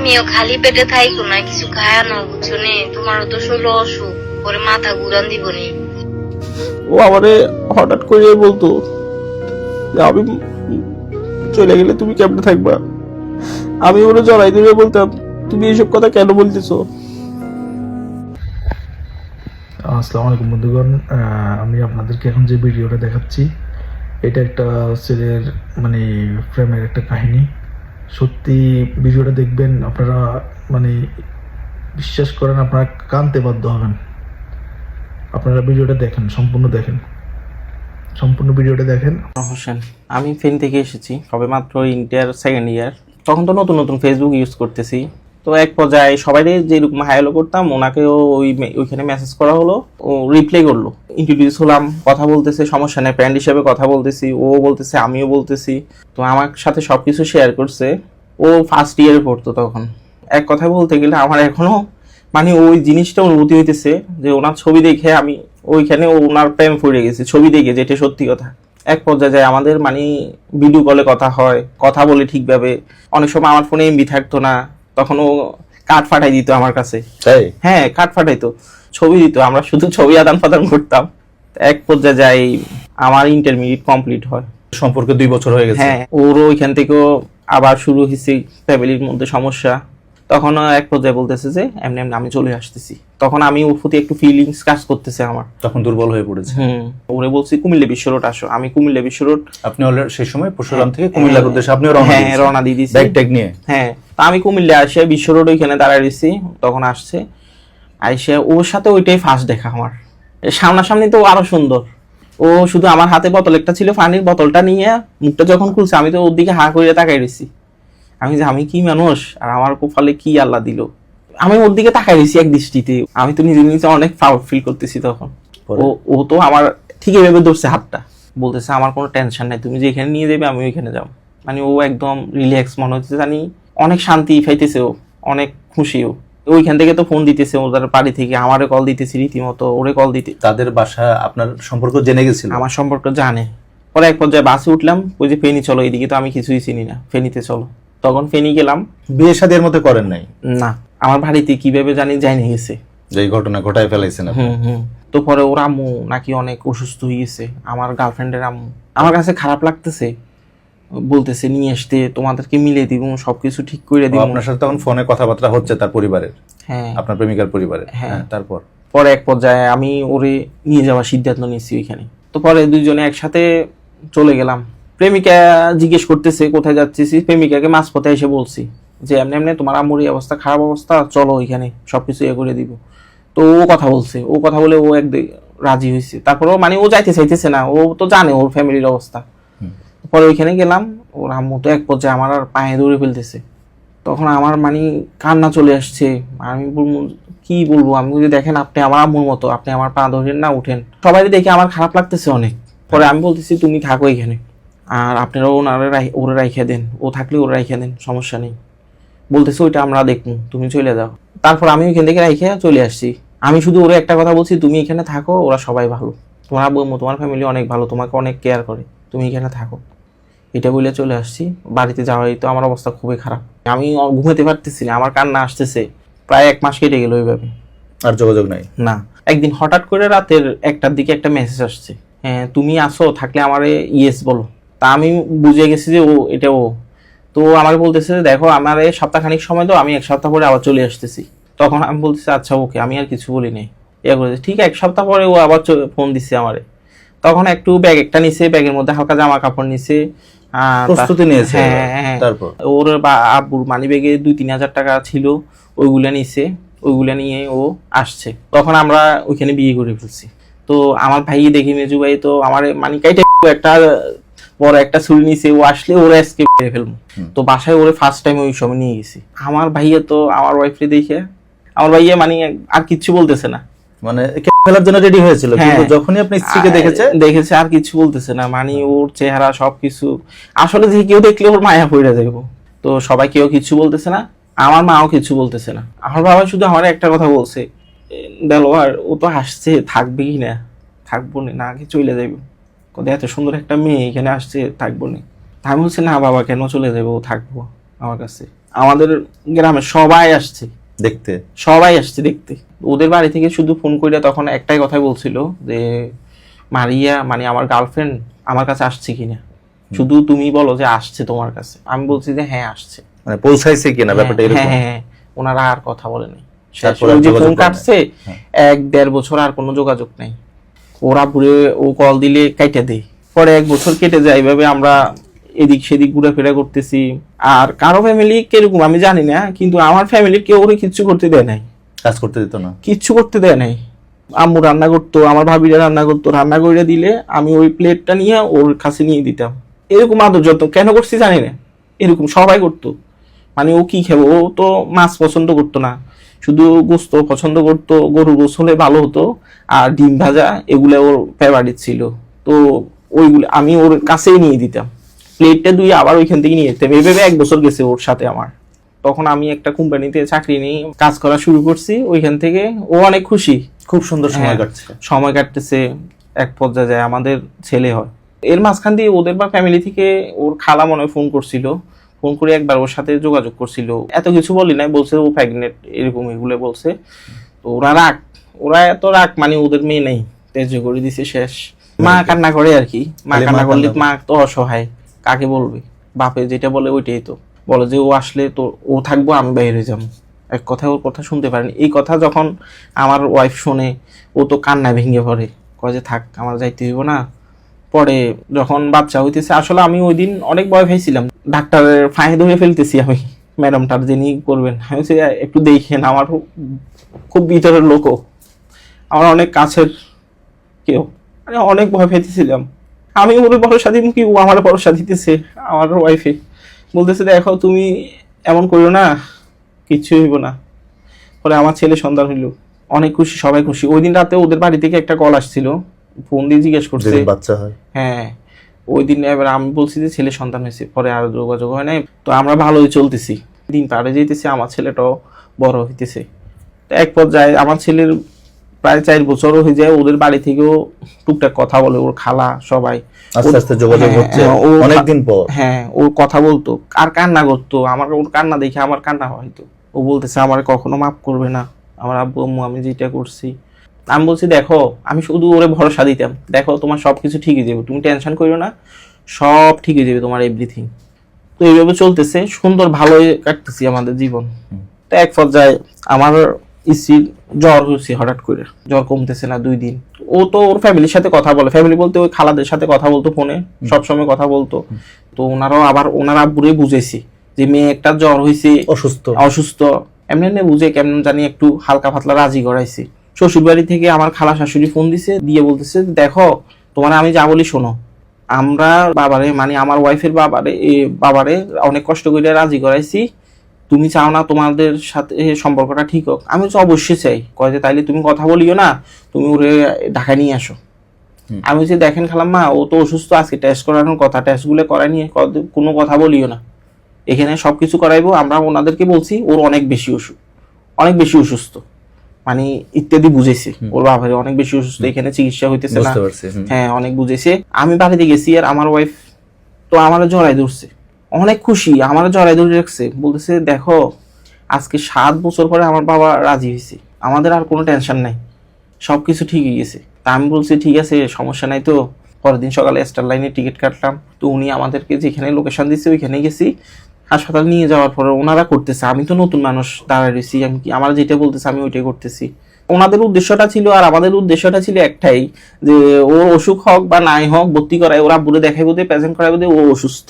তুমিও খালি পেটে থাইকো না, কিছু খায় না, বুঝছো নে? তোমারও তো শরীর অসুখ, পরে মাথা ঘুরান দিবনি। ও আমারে হঠাৎ করে বলতো যে আমি চলে গেলে তুমি কেমনে থাকবা। আমি ওরা জড়াই ধরে বলতাম তুমি এইসব কথা কেন বলতেছো। আসসালামু আলাইকুম বন্ধুগণ, আমি আপনাদেরকে এখন যে ভিডিওটা দেখাচ্ছি এটা একটা ছেলের মানে প্রেমের একটা কাহিনী। সত্যি ভিডিওটা দেখবেন আপনারা, মানে বিশ্বাস করেন আপনারা কাঁদতে বাধ্য হবেন। আপনারা ভিডিওটা দেখেন, সম্পূর্ণ ভিডিওটা দেখেন। হোসেন, আমি ফেন থেকে এসেছি, সবে মাত্র ইন্টার সেকেন্ড ইয়ার। তখন তো নতুন নতুন ফেসবুক ইউজ করতেছি। তো এক পর্যায়ে সবাই যেরকম হাইলো করতাম, ওনাকেও ওইখানে মেসেজ করা হলো, ও রিপ্লাই করলো। ইন্ট্রোডিউস হলাম, কথা বলতেছে, সমস্যা নেই, ফ্রেন্ড হিসেবে কথা বলতেছি, ও বলতেছে আমিও বলতেছি। তো আমার সাথে সবকিছু শেয়ার করছে। ও ফার্স্ট ইয়ারে পড়তো তখন। এক কথায় বলতে গেলে আমার এখনো মানে ওই জিনিসটা অনুভূতি হইতেছে যে ওনার ছবি দেখে আমি ওইখানে ওনার প্রেম পড়ে গেছি, ছবি দেখে, যেটা সত্যি কথা। এক পর্যায়ে যায় আমাদের মানে ভিডিও কলে কথা হয়, কথা বলে ঠিকভাবে। অনেক সময় আমার ফোনে এমবি থাকতো না, তখন ও কার্ড ফাটাই দিত আমার কাছে। হ্যাঁ, কার্ড ফাটাইতো, ছবি দিত, আমরা শুধু ছবি আদান প্রদান করতাম। এক পর্যায়ে যাই আমার ইন্টারমিডিয়েট কমপ্লিট হয়। সম্পর্কে 2 বছর হয়ে গেছে। হ্যাঁ, ওরও ওইখান থেকেও আবার শুরু হয়েছে ফ্যামিলির মধ্যে সমস্যা। তখন এক পর্যায়ে বলতেছে যে এমনি এমনি আমি চলে আসতেছি। তখন আমি ওর প্রতি একটু ফিলিংস কাজ করতেছে আমার, তখন দুর্বল হয়ে পড়েছে। ওরে বলছি কুমিল্লা বিশ্ব রোড আসো। আমি কুমিল্লা বিশ্ব রোড, আপনি অলরেডি সেই সময় পরশুরাম থেকে কুমিল্লার উদ্দেশ্যে আপনি রওনা দিয়ে দিয়েছি ব্যাগ ট্যাগ নিয়ে। হ্যাঁ, তা আমি কুমিল্লা আসে বিশ্ব রোড ওইখানে দাঁড়ায় রয়েছি। তখন আসছে, আইসে ওর সাথে ওইটাই ফার্স্ট দেখা আমার। সামনাসামনি তো আরো সুন্দর। ও শুধু আমার হাতে বোতল একটা ছিল, পানির বোতলটা নিয়ে মুখটা যখন খুলছে, আমি তো ওর দিকে হা করে তাকাই রয়েছি। আমি কি মানুষ, আর আমার কপালে কি আল্লাহ দিল। আমি ওর দিকে তাকাই রয়েছি এক দৃষ্টিতে। আমি তো নিজে নিজে অনেক প্রাউড ফিল করতেছি তখন। ও তো আমার ঠিক এভাবে ধরছে হাতটা, বলতেছে আমার কোনো টেনশন নাই, তুমি যেখানে নিয়ে যাবে আমি ওইখানে যাবো। মানে ও একদম রিল্যাক্স মনে হচ্ছে, জানি অনেক শান্তি পাইতেছে, ও অনেক খুশিও। ওইখান থেকে তো ফোন দিতেছে ওদের বাড়ি থেকে, আমারে কল দিতেছে রীতিমতো, ওরে কল দিতে। তাদের বাসা আপনার সম্পর্ক জেনে গেছিল? আমার সম্পর্ক জানে। পরে এক পর্যায়ে বাসে উঠলাম, ওই যে ফেনী চলো, এদিকে তো আমি কিছুই চিনি না, ফেনীতে চলো। তখন ফেনী গেলাম। বিয়ে শাদীর মধ্যে করেন নাই? না, আমার বাড়িতে কিভাবে জানি যাইনি গেছে, যে ঘটনা ঘটায় ফেলাইছেন আপনি। তো পরে ওর আম্মু নাকি অনেক অসুস্থ হয়ে গেছে, আমার গার্লফ্রেন্ডের আম্মু। আমার কাছে খারাপ লাগতেছে, বলতেছে নিয়ে আসতে, তোমাদেরকে মিলে দিব, সবকিছু ঠিক করে দিব। আপনার সাথে তখন ফোনে কথাবার্তা হচ্ছে তার পরিবারের? হ্যাঁ, আপনার প্রেমিকার পরিবারের। হ্যাঁ। তারপর পরে এক পর্যায়ে আমি ওরে নিয়ে যাওয়ার সিদ্ধান্ত নিয়েছি ওইখানে। তো পরে দুইজনে একসাথে চলে গেলাম। প্রেমিকা জিজ্ঞেস করতেছে কোথায় যাচ্ছিস, প্রেমিকাকে মাঝপথে এসে বলছি যে এমনি এমনি তোমার আম্মুর এই অবস্থা, খারাপ অবস্থা, চলো ওইখানে সবকিছু ইয়ে করে দিব। তো ও কথা বলছে, ও কথা বলে ও একদিন রাজি হয়েছে। তারপরে মানে ও যাইতে চাইতেছে না, ও তো জানে ওর ফ্যামিলির অবস্থা। পরে ওইখানে গেলাম, ওর আম্মু তো এক পর্যায়ে আমার আর পায়ে ধরে ফেলতেছে। তখন আমার মানে কান্না চলে আসছে। আমি বলবো কি বলবো, আমি যদি দেখেন আপনি আমার আম্মুর মতো, আপনি আমার পা ধরেন না, উঠেন। সবাই দেখে আমার খারাপ লাগতেছে অনেক। পরে আমি বলতেছি তুমি থাকো এখানে, আর আপনারা ওরে রাইখে দেন, ও থাকলে ওরে রাইখে দেন, সমস্যা নেই। বলতেছে ওইটা আমরা দেখবো, তুমি চলে যাও। তারপর আমি ওইখান থেকে রাইখে চলে আসছি। আমি শুধু ওরে একটা কথা বলছি, তুমি এখানে থাকো, ওরা সবাই ভালো, তোমার আব্বু তোমার ফ্যামিলি অনেক ভালো, তোমাকে অনেক কেয়ার করে, তুমি এখানে থাকো। এটা বলে চলে আসছি। বাড়িতে যাওয়াই তো আমার অবস্থা খুবই খারাপ, আমি ঘুমাতে পারতেছি না, আমার কান্না আসতেছে। প্রায় 1 মাস কেটে গেল ওইভাবে, আর যোগাযোগ নাই? না। একদিন হঠাৎ করে রাতের 1টার দিকে একটা মেসেজ আসছে, হ্যাঁ তুমি আসো, থাকলে আমারে ইয়েস বলো। তা আমি বুঝে গেছি যে ও এটা ও। তো আমার বলতেছে দেখো আমার সপ্তাহখানিক সময় দাও, আমি 1 সপ্তাহ পরে আবার চলে আসতেছি। তখন আমি বলতেছি আচ্ছা ওকে, আমি আর কিছু বলি নাই। করেছে ঠিক 1 সপ্তাহ পরে ও আবার ফোন দিচ্ছে আমারে। তখন একটু ব্যাগ একটা নিছে, ব্যাগের মধ্যে হালকা জামা কাপড় নিছে, প্রস্তুতি নিয়েছে। হ্যাঁ, তারপর ওর আব্বুর মানি ব্যাগে 2-3 হাজার টাকা ছিল, ওইগুলা নিছে, ওইগুলা নিয়ে ও আসছে। তখন আমরা ওইখানে বিয়ে করে ফেলছি। তো আমার ভাই দেখি, মেজু ভাই তো আমার মানে কাইটা একটা বড় একটা ছুরি নিছে, ও আসলে ওরা আজকে মেরে ফেলবো। তো বাসায় ওরে ফার্স্ট টাইম ওই সময় নিয়ে গেছি। আমার ভাইয়া তো আমার ওয়াইফকে দেখে, আমার ভাইয়া মানে আর কিচ্ছু বলতেছে না, মানে ফেলার জন্য রেডি হয়েছিল, কিন্তু যখনই আপনি স্ত্রীকে দেখেছে আর কিছু বলতেছে না। মানে ওর চেহারা সবকিছু আসলে যে কেউ দেখলে ওর মায়া পড়ে যাবো। তো সবাই কেউ কিছু বলতেছে না, আমার মাও কিছু বলতেছে না। আমার বাবা শুধু আমার একটা কথা বলছে, দেলোয়ার ও তো আসছে, থাকবে কি না, থাকবো না কি চলে যাইবো, এত সুন্দর একটা মেয়ে এখানে আসছে, থাকবো না। আমি বলছি না বাবা কেন চলে যাবো, ও থাকবো। আমার কাছে। আমাদের গ্রামে সবাই আসছে দেখতে। দেখতে। ওদের বাড়ি থেকে শুধু ফোন করে তখন একটাই কথাই বলছিল যে মারিয়া মানে আমার গার্লফ্রেন্ড আমার কাছে আসছে কিনা, শুধু তুমি বলো যে আসছে তোমার কাছে। আমি বলছি যে হ্যাঁ আসছে, মানে পৌঁছাইছে কিনা ব্যাপারটা এরকম। হ্যাঁ, ওনারা আর কথা বলেনি। তারপরে ওই যে যোগাযোগ ফোন করে কাটছে, 1-1.5 বছর আর কোনো যোগাযোগ নাই। ওরা পুরে ও কল দিলে কাইটা দেয়। পরে 1 বছর কেটে যায়, এইভাবে আমরা এদিক সেদিক ঘুরাফেরা করতেছি। আর কারো ফ্যামিলি কিরকম আমি জানি না, কিন্তু আমার ফ্যামিলি কেউ ওরে কিচ্ছু করতে দেয় নাই, কাজ করতে দিত না, কিচ্ছু করতে দেয় নাই। আম্মু রান্না করতো, আমার ভাবিরা রান্না করতো, রান্না করে দিলে আমি ওই প্লেটটা নিয়ে ওর কাছে নিয়ে দিতাম। এরকম আদর যত্ন কেন করছি জানি না, এরকম সবাই করতো। মানে ও কি খাবো, ও তো মাছ পছন্দ করতো না, শুধু গোস্ত পছন্দ করতো, গরুর গোস্ত হলে ভালো হতো, আর ডিম ভাজা এগুলো ওর ফেভারিট ছিল। তো ওইগুলো আমি ওর কাছেই নিয়ে দিতাম, প্লেটটা ধুয়ে আবার ওইখান থেকে নিয়ে যেতাম। এইভাবে 1 বছর গেছে ওর সাথে আমার। তখন আমি একটা কোম্পানিতে চাকরি নিয়ে কাজ করা শুরু করছি, ওইখান থেকে ও অনেক খুশি, খুব সুন্দর সময় হ্যাঁ, কাটছে। সময় কাটতেছে। এক পর্যায়ে যায় আমাদের ছেলে হয়। এর মাঝখান দিয়ে ওদের বা ফ্যামিলি থেকে ওর খালা মনে হয় ফোন করছিল, ফোন করে একবার ওর সাথে যোগাযোগ করছিল। এত কিছু বলি নাই, বলছে ও প্রেগনেন্ট, এরকম এগুলো বলছে। তো ওরা এত রাগ, মানে ওদের মেয়ে নেই, তেজ করে দিছে শেষ। মা কান্না করে আর কি, মা খালি মা কান্না করলে কান্না মা তো অসহায়, কাকে বলবে, বাপে যেটা বলে ওইটাই তো বলে, যে ও আসলে তো ও থাকবো, আমি বাইরে যাবো। এক কথায় ওর কথা শুনতে পারেনি। এই কথা যখন আমার ওয়াইফ শোনে, ও তো কান্না ভেঙে পড়ে, কয় যে থাক আমার যাইতে হইব না। পরে যখন বাচ্চা হইতেছে, আসলে আমি ওই দিন অনেক ভয় পাইছিলাম, ডাক্তারের ফাঁয়ে ধরে ফেলতেছি আমি, ম্যাডামটার যিনি করবেন। আমি বলছি, একটু দেখেন, আমার খুব ভিতরের লোকও, আমার অনেক কাছের কেউ, মানে অনেক ভয় পেতেছিলাম। আমি ওর ভরসা দিব কি, ও আমার ভরসা দিতেছে। আমার ওয়াইফে বলতেছে, দেখো তুমি এমন করো না, কিচ্ছু হইব না। পরে আমার ছেলে সন্তান হইল, অনেক খুশি, সবাই খুশি। ওই দিন রাতে ওদের বাড়ি থেকে একটা কল আসছিল, ফোন দিয়ে জিজ্ঞেস করছে, যেদিন বাচ্চা হয়। হ্যাঁ ওই দিন। এবার আমি বলছি যে ছেলে সন্তান হয়েছে, পরে আর যোগাযোগ হয় নাই। তো আমরা ভালোই চলতেছি, দিন পারে যেতেছে, আমার ছেলেটাও বড় হইতেছে। তো এক পর্যায়ে আমার ছেলের প্রায় 4 বছরও হয়ে যায়, ওদের বাড়ি থেকেও টুকটাক কথা বলে, ওর খালা সবাই আস্তে আস্তে যোগাযোগ হচ্ছে অনেকদিন পর। হ্যাঁ, ও কথা বলতো আর কান্না করতো। আমার ওর কান্না দেখে আমার কান্না হয়তো। ও বলতেছে আমার কখনো মাফ করবে না, আমার আব্বু আম্মু আমি যেটা করছি। আমি বলছি, দেখো আমি শুধু ওরে ভরসা দিতাম, দেখো তোমার সবকিছু ঠিক হয়ে যাবে, তুমি টেনশন করো না, সব ঠিক হয়ে যাবে তোমার এভরিথিং। তো এইভাবে চলতেছে, সুন্দর ভালোই কাটতেছি আমাদের জীবন। তো এক পর্যায়ে আমার স্ত্রীর জ্বর হয়েছে, হঠাৎ করে জ্বর কমতেছে না 2 দিন। ও তো ওর ফ্যামিলির সাথে কথা বলে, ফ্যামিলি বলতে ওই খালাদের সাথে কথা বলতো, ফোনে সবসময় কথা বলতো। তো ওনারাও আবার ওনার আব্বুরে বুঝেছি যে মেয়ে একটা জ্বর হয়েছে, অসুস্থ, এমনি এমনি বুঝে কেমন জানি একটু হালকা পাতলা রাজি করাইছি। শ্বশুর বাড়ি থেকে আমার খালা শাশুড়ি ফোন দিছে, দিয়ে বলতেছে, দেখো তোমার আমি যা বলি শোনো, আমরা বাবারে মানে আমার ওয়াইফের বাবারে অনেক কষ্ট করে রাজি করাইছি, তুমি চাও না তোমাদের সাথে সম্পর্কটা ঠিক হোক? আমি তো অবশ্যই চাই। কয় যে তাইলে তুমি কথা বলিও না, তুমি ওরে ঢাকায় নিয়ে আসো। আমি যে দেখেন খালাম্মা, ও তো অসুস্থ, আজকে টেস্ট করানোর কথা, টেস্টগুলো করাই নিয়ে কোনো কথা বলিও না, এখানে সবকিছু করাইবো। আমরা ওনাদেরকে বলছি ওর অনেক বেশি অসুস্থ, মানে ইত্যাদি বুঝেছে, ওর বাবারে অনেক বেশি অসুস্থ, এখানে চিকিৎসা হইতেছে না। হ্যাঁ, অনেক বুঝেছে। আমি বাড়িতে গেছি, আর আমার ওয়াইফ তো আমার জড়াই ধরছে, অনেক খুশি, আমার জড়াই ধরে রাখছে, বলতেছে দেখো আজকে 7 বছর পরে আমার বাবা রাজি হয়েছে, আমাদের আর কোনো টেনশন নাই, সবকিছু ঠিক হয়ে গেছে। তা আমি বলছি ঠিক আছে, সমস্যা নাই। তো পরের দিন সকালে স্টার লাইনে টিকিট কাটলাম। তো উনি আমাদেরকে যেখানে লোকেশন দিচ্ছে ওইখানে গেছি। হাসপাতাল নিয়ে যাওয়ার পরে ওনারা করতেছে, আমি তো নতুন মানুষ দাঁড়ায় রয়েছি, আমি কি আমার যেটা বলতেছে আমি ওইটাই করতেছি। ওনাদের উদ্দেশ্যটা ছিল আর আমাদের উদ্দেশ্যটা ছিল একটাই, যে ও অসুখ হোক বা নাই হোক, ভর্তি করায় ওরা বুড়ে দেখাইবো দিয়ে, প্রেজেন্ট করাইবো দিয়ে ও অসুস্থ,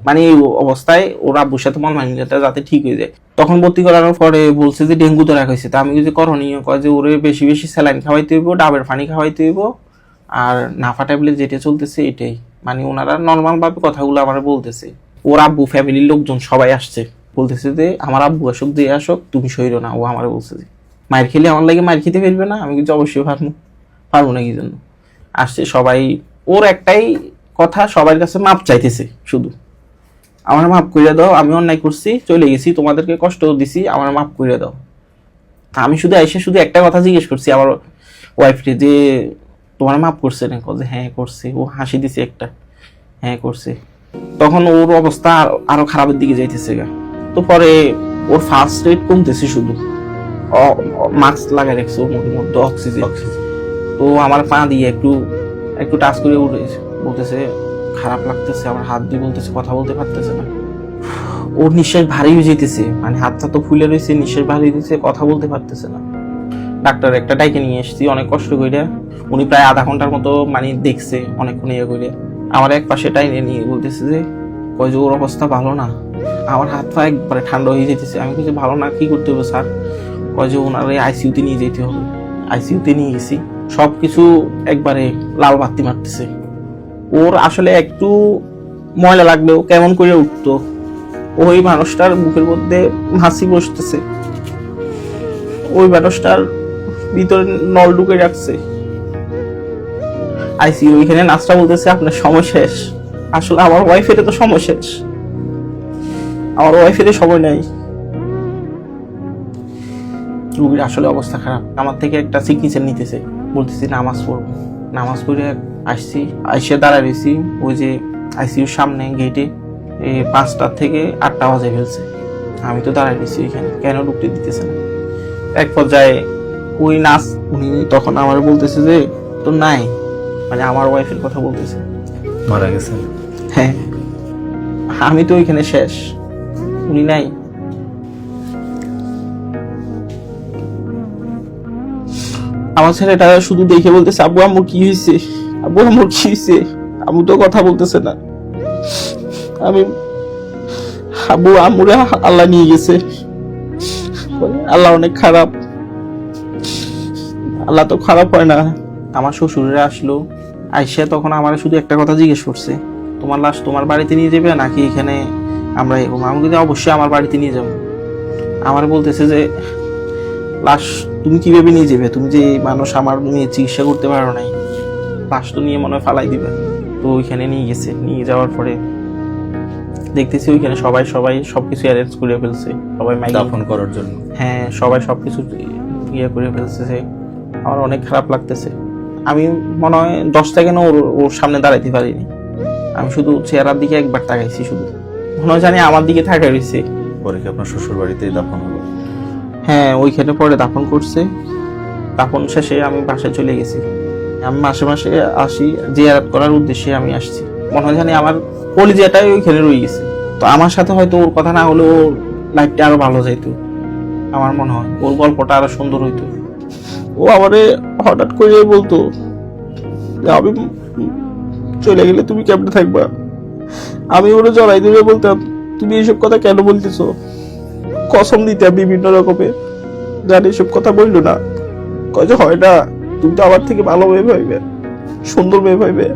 মানে এই অবস্থায় ওরা আব্বুর সাথে মন মানিয়ে যাতে ঠিক হয়ে যায়। তখন ভর্তি করানোর পরে বলছে যে ডেঙ্গু ধরা হয়েছে। তা আমি কিছু করণীয়, কয় যে ওরে বেশি বেশি স্যালাইন খাওয়াইতে হইব, ডাবের পানি খাওয়াইতে হইব, আর নাফা ট্যাবলেট যেটা চলতেছে এটাই। মানে ওনারা নর্মাল ভাবে কথাগুলো আমার বলতেছে। ওর আব্বু ফ্যামিলির লোকজন সবাই আসছে, বলতেছে যে আমার আব্বু আসুক, দিয়ে আসুক, তুমি সইরো না। ও আমার বলছে যে মায়ের খেলে আমার লাগে মায়ের খেতে ফেলবে না। আমি কিন্তু অবশ্যই পারবো না, কি জন্য আসছে সবাই। ওর একটাই কথা, সবার কাছে মাপ চাইতেছে, শুধু আমার মাফ কইরা দাও, আমি অন্যায় করছি, চলে গেছি, তোমাদেরকে কষ্ট দিছি, আমার মাফ কইরা দাও। আমি শুধু এসে শুধু একটা কথা জিজ্ঞেস করছি আমার ওয়াইফকে, যে তোমার মাফ করছে না? যে হ্যাঁ করছে। ও হাসি দিছে একটা, হ্যাঁ করছে। তখন ওর অবস্থা আরো খারাপের দিকে যাইতেছে গা। তো পরে ওর ফার্স্ট রেট কমতেছে, শুধু মাস্ক লাগাই রাখছে ওর মুখের মধ্যে অক্সিজেন। তো আমার পা দিয়ে একটু একটু টাচ করে উঠেছে, বলতেছে খারাপ লাগতেছে, আমার হাত দিয়ে বলতেছে, কথা বলতে পারতেছে না। ওর নিঃশ্বাস ভারী হয়ে যেতেছে, মানে হাতটা তো ফুলে রয়েছে, নিঃশ্বাস ভারী হয়েছে, কথা বলতে পারতেছে না। ডাক্তার একটা ডাইকে নিয়ে এসেছি অনেক কষ্ট করে। উনি প্রায় আধা ঘন্টার মতো মানে দেখছে অনেকক্ষণ ইয়ে করে। আমার এক পাশে টাইনে নিয়ে বলতেছে যে কয় যে ওর অবস্থা ভালো না। আমার হাত পা একবারে ঠান্ডা হয়ে যেতেছে। আমি কিছু ভালো না, কি করতে হবে স্যার? কয় যে ওনার আইসিইউতে নিয়ে যেতে হবে। আইসিইউতে নিয়ে গেছি, সবকিছু একবারে লাল বাতি মারতেছে। ওর আসলে একটু ময়লা লাগলেও কেমন করে উঠতো। ওই মানুষটার বুকের মধ্যে হাসি বসতেছে, ওই মানুষটার ভিতরে নল ঢুকে রাখছে। আইসিইউ ওইখানে নার্সটা বলতেছে আপনার সময় শেষ। আসলে আমার ওয়াইফের তো সময় শেষ, আমার ওয়াইফের সময় নাই। রুগীর আসলে অবস্থা খারাপ। আমার থেকে একটা সিগনেচার নিতেছে, বলতেছি নামাজ পড়বো। নামাজ পড়ে আসছি, আইসে দাঁড়ায় রয়েছি ওই যে আইসিইউর সামনে গেটে। 5টা থেকে 8টা বাজে ফেলছে। আমি তো দাঁড়ায় রয়েছি এখানে, কেন ঢুকতে দিতেছে না। এক পর্যায়ে ওই নার্স উনি তখন আমার বলতেছে যে তো নাই, মানে আমার ওয়াইফের কথা বলতেছে, মারা গেছে। হ্যাঁ আমি তো ওইখানে শেষ, উনি নাই। আমার ছেলেটা শুধু দেখে বলতেছে আব্বু আম্মুর কি হয়েছে, আব্বু আম্মুর কি হয়েছে। আম্মু তো কথা বলতেছে না। আমি আব্বু আম্মুরা আল্লাহ নিয়ে গেছে, আল্লাহ অনেক খারাপ, আল্লাহ তো খারাপ হয় না। আমার শ্বশুরেরা আসলো, আইসা তখন আমার শুধু একটা কথা জিজ্ঞেস করছে, তোমার লাশ তোমার বাড়িতে নিয়ে যাবে নাকি এখানে আমরা এরকম। আমি কিন্তু অবশ্যই আমার বাড়িতে নিয়ে যাবো। আমার বলতেছে যে লাশ তুমি কিভাবে নিয়ে যাবে, তুমি যে মানুষ আমার মেয়ে চিকিৎসা করতে পারো নাই, লাশ তো নিয়ে মনে হয় ফালাই দিবে। তো ওইখানে নিয়ে গেছে, নিয়ে যাওয়ার পরে দেখতেছি ওইখানে সবাই সবকিছু অ্যারেঞ্জ করে ফেলছে, সবাই দাফন করার জন্য। হ্যাঁ সবাই সবকিছু ইয়ে করে ফেলছে। আমার অনেক খারাপ লাগতেছে। আমি মনে হয় 10 সেকেন্ড ওর সামনে দাঁড়াইতে পারিনি। আমি শুধু চেহারার দিকে একবার তাকাইছি, শুধু মনে হয় জানি আমার দিকে তাকাই রয়েছে। পরে কি আপনার শ্বশুর বাড়িতেই দাফন হলো? হ্যাঁ ওইখানে পরে দাফন করছে। দাফন শেষে আমি বাসায় চলে গেছি। আমি মাসে মাসে আসি, জিয়ারত করার উদ্দেশ্যে আমি আসছি। মনে হয় জানি আমার কলিজাটাই ওইখানে রয়ে গেছে। তো আমার সাথে হয়তো ওর কথা না হলেও ওর লাইফটা আরো ভালো যাইতো। আমার মনে হয় ওর গল্পটা আরো সুন্দর হইতো। ও আমারে হঠাৎ করে বলতো যে আমি চলে গেলে তুমি কেমনে থাকবা। আমি ওরে জড়াই ধরে বলতাম তুমি এইসব কথা কেন বলতেছো। কসম দিতাম বিভিন্ন রকমের, জানি এসব কথা বললো না। কয় যে হয় না, তুমি তো আমার থেকে ভালো মেয়ে ভাইবে, সুন্দর মেয়ে ভাইবে।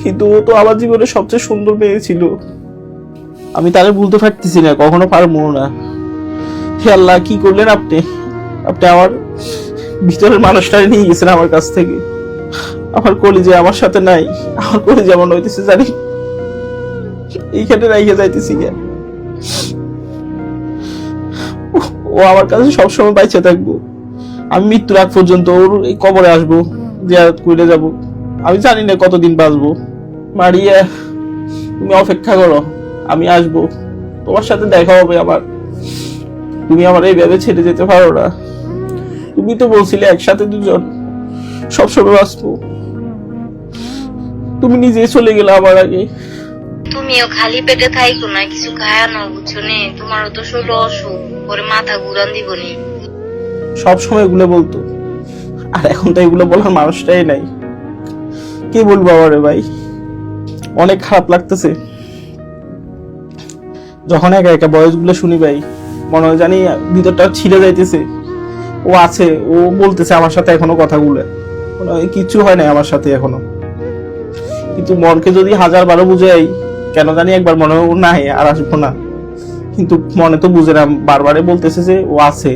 কিন্তু ও তো আমার জীবনে সবচেয়ে সুন্দর মেয়ে ছিল। আমি তারে ভুলতে পারতেছি না, কখনো পারবো না। হে আল্লাহ, কি করলেন আপনি। আপনি আমার ভিতরের মানুষটারে নিয়ে গেছেন আমার কাছ থেকে। আমার কলিজা আমার সাথে নাই। আমার কলিজা মনে হইতেছে জানি এইখানে রাইখে যাইতেছি গে। ও আমার কাছে সবসময় বাইচে থাকবো। আমি মৃত্যুর আগ পর্যন্ত ওর এই কবরে আসবো, জিয়ারত করে যাব। আমি জানি না কতদিন বাঁচবো। মারিয়া তুমি অপেক্ষা করো, আমি আসবো, তোমার সাথে দেখা হবে আমার। তুমি আমার এইভাবে ছেড়ে যেতে পারো না। তুমি তো বলছিলে একসাথে দুজন সবসময় বাঁচবো। তুমি নিজে চলে গেলে আমার আগে। তুমিও খালি পেটে থাইকো না, কিছু খায় না, বুঝছো নে। তোমারও তো শরীর অসুখ, পরে মাথা ঘুরান দিব নি। সব সময় এগুলো বলতো, আর এখন তো এগুলো বলার মানুষটাই নাই। কি বলবো আমারে ভাই, অনেক খারাপ লাগতেছে যখন একা একা বয়সগুলো শুনি ভাই। মনে হয় জানি ভিতরটা ছিঁড়ে যাইতেছে। ও আছে, ও বলতেছে আমার সাথে এখনো কথাগুলো, মনে হয় কিচ্ছু হয় না আমার সাথে এখনো। কিন্তু মনকে যদি 1000 বুঝাই, কেন জানি একবার মনে হয় নাই আর আসবো না। কিন্তু মনে তো বুঝে না, বারবারে বলতেছে যে ও আছে।